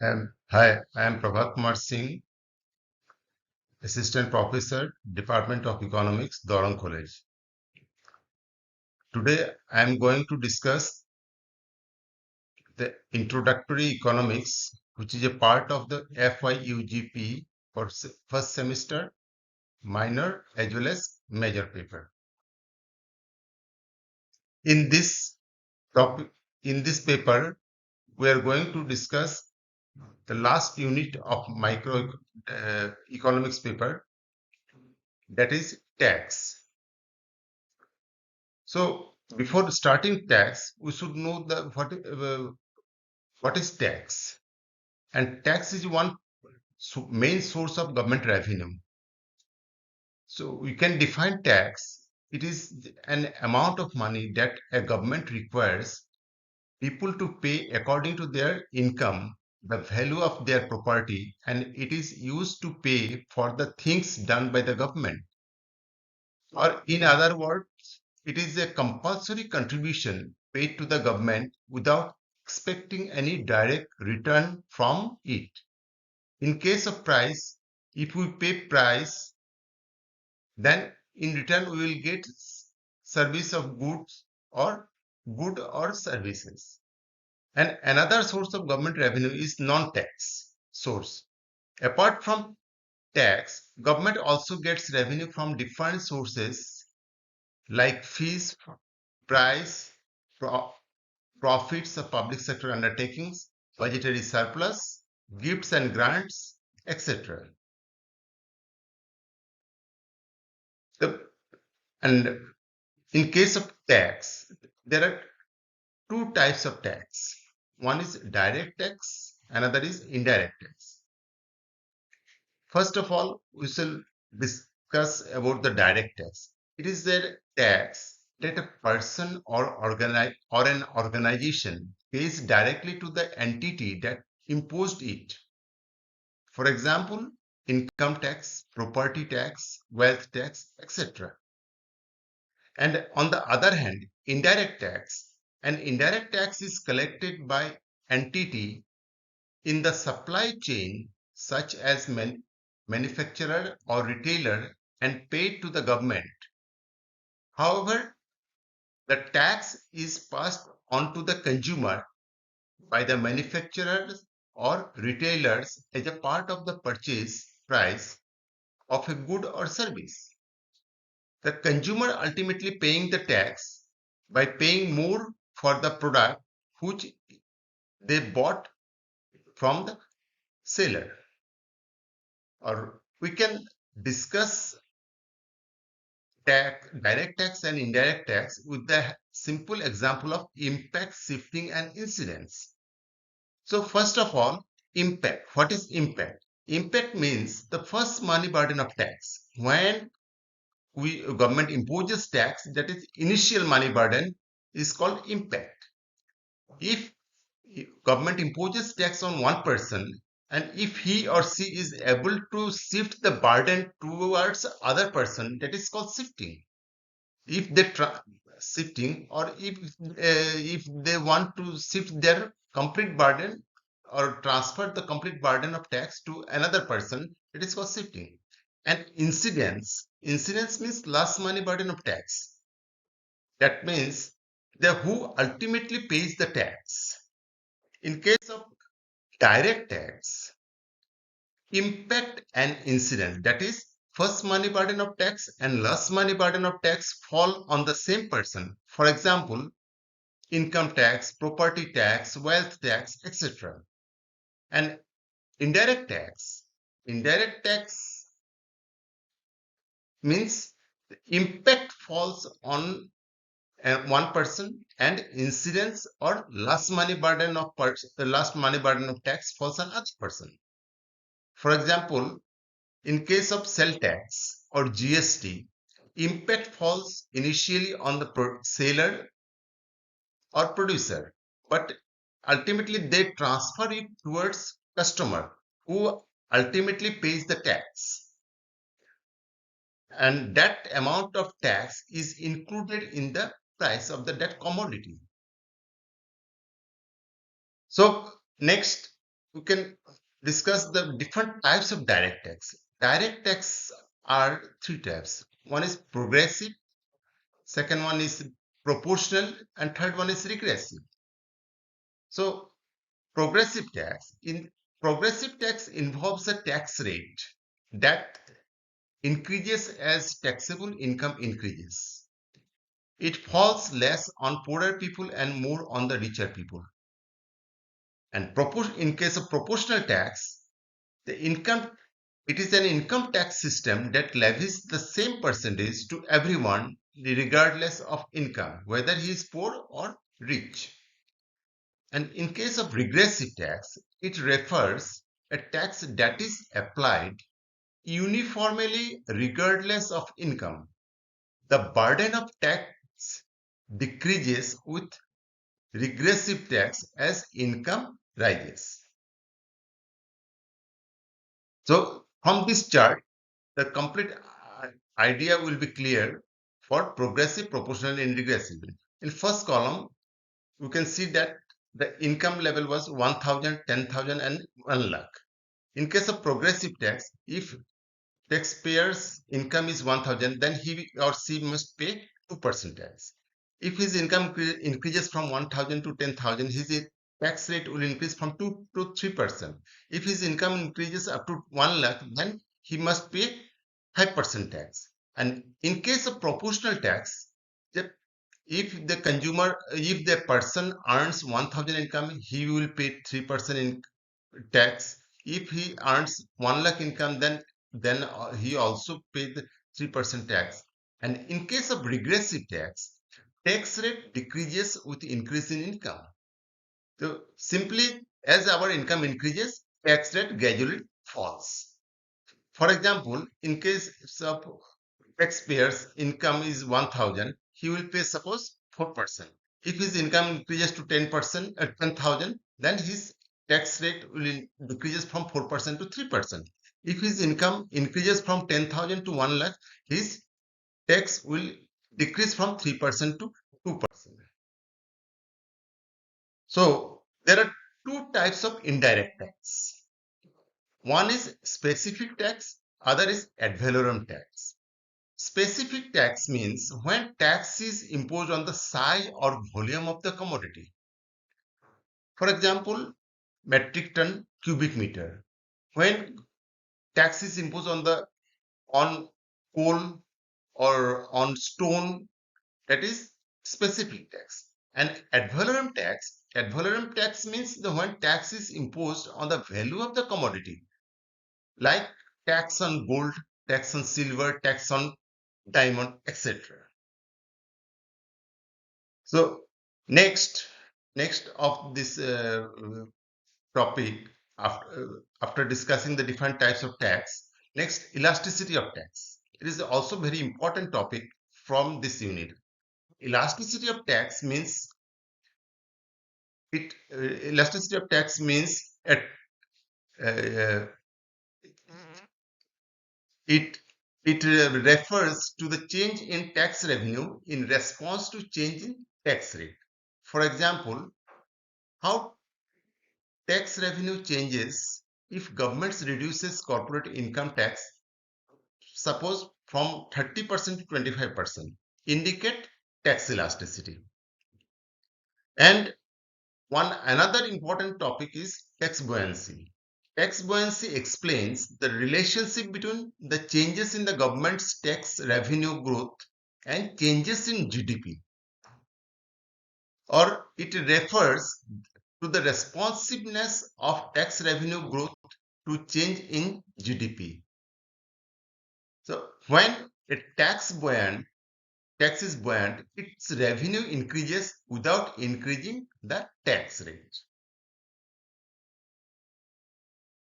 Hi, I am Prabhat Kumar Singh, Assistant Professor, Department of Economics, Dorong College. Today, I am going to discuss the Introductory Economics, which is a part of the FYUGP for first semester, minor as well as major paper. In this topic, in this paper, we are going to discuss the last unit of micro economics paper, that is tax. So before starting tax, we should know what is tax. And tax is one main source of government revenue. So we can define tax. It is an amount of money that a government requires people to pay according to their income, the value of their property, and it is used to pay for the things done by the government. Or in other words, it is a compulsory contribution paid to the government without expecting any direct return from it. In case of price, if we pay price, then in return we will get service of goods or good or services. And another source of government revenue is non-tax source. Apart from tax, government also gets revenue from different sources like fees, price, profits of public sector undertakings, budgetary surplus, gifts and grants, etc. And in case of tax, there are two types of tax. One is direct tax, another is indirect tax. First of all, we shall discuss about the direct tax. It is the tax that a person or an organization pays directly to the entity that imposed it. For example, income tax, property tax, wealth tax, etc. And on the other hand, indirect tax. An indirect tax is collected by entity in the supply chain, such as manufacturer or retailer, and paid to the government. However, the tax is passed on to the consumer by the manufacturers or retailers as a part of the purchase price of a good or service. The consumer ultimately paying the tax by paying more for the product which they bought from the seller. Or we can discuss direct tax and indirect tax with the simple example of impact, shifting, and incidence. So first of all, impact. What is impact? Impact means the first money burden of tax. When government imposes tax, that is initial money burden is called impact. If government imposes tax on one person, and if he or she is able to shift the burden towards other person, that is called shifting. If they shifting, or if they want to shift their complete burden or transfer the complete burden of tax to another person, it is called shifting. And incidence means last money burden of tax. That means the who ultimately pays the tax. In case of direct tax, impact and incidence, that is first money burden of tax and last money burden of tax, fall on the same person. For example, income tax, property tax, wealth tax, etc. And indirect tax means the impact falls on one person, and incidence or last money burden of tax falls on other person. For example, in case of sale tax or GST, impact falls initially on the seller or producer, but ultimately they transfer it towards customer who ultimately pays the tax. And that amount of tax is included in the price of that commodity. So next, we can discuss the different types of direct tax. Direct tax are three types. One is progressive, second one is proportional, and third one is regressive. So progressive tax involves a tax rate that increases as taxable income increases. It falls less on poorer people and more on the richer people. And in case of proportional tax, the income it is an income tax system that levies the same percentage to everyone regardless of income, whether he is poor or rich. And in case of regressive tax, it refers a tax that is applied uniformly regardless of income. The burden of tax decreases with regressive tax as income rises. So from this chart, the complete idea will be clear for progressive, proportional, and regressive. In first column, you can see that the income level was 1,000, 10,000, and 1 lakh. In case of progressive tax, if taxpayer's income is 1,000, then he or she must pay 2% tax. If his income increases from 1,000 to 10,000, his tax rate will increase from 2 to 3%. If his income increases up to 1 lakh, then he must pay 5% tax. And in case of proportional tax, if the person earns 1,000 income, he will pay 3% in tax. If he earns 1 lakh income, then he also paid the 3% tax. And in case of regressive tax rate decreases with increase in income. So simply, as our income increases, tax rate gradually falls. For example, in case of taxpayer's income is 1,000, he will pay suppose 4%. If his income increases to 10%, 10,000, then his tax rate will decreases from 4% to 3%. If his income increases from 10,000 to 1 lakh, his tax will decrease from 3% to 2%. So there are two types of indirect tax. One is specific tax, other is ad valorem tax. Specific tax means when tax is imposed on the size or volume of the commodity. For example, metric ton, cubic meter. When tax is imposed on coal or on stone, that is specific tax. And ad valorem tax means the when tax is imposed on the value of the commodity, like tax on gold, tax on silver, tax on diamond, etc. So next of this topic, after discussing the different types of tax, next elasticity of tax. It is also very important topic from this unit. Elasticity of tax means elasticity of tax means uh, it refers to the change in tax revenue in response to change in tax rate. For example, how tax revenue changes if government reduces corporate income tax, suppose from 30% to 25%, indicate tax elasticity. And another important topic is tax buoyancy. Tax buoyancy explains the relationship between the changes in the government's tax revenue growth and changes in GDP, or it refers to the responsiveness of tax revenue growth to change in GDP. So when a tax is buoyant, its revenue increases without increasing the tax rate.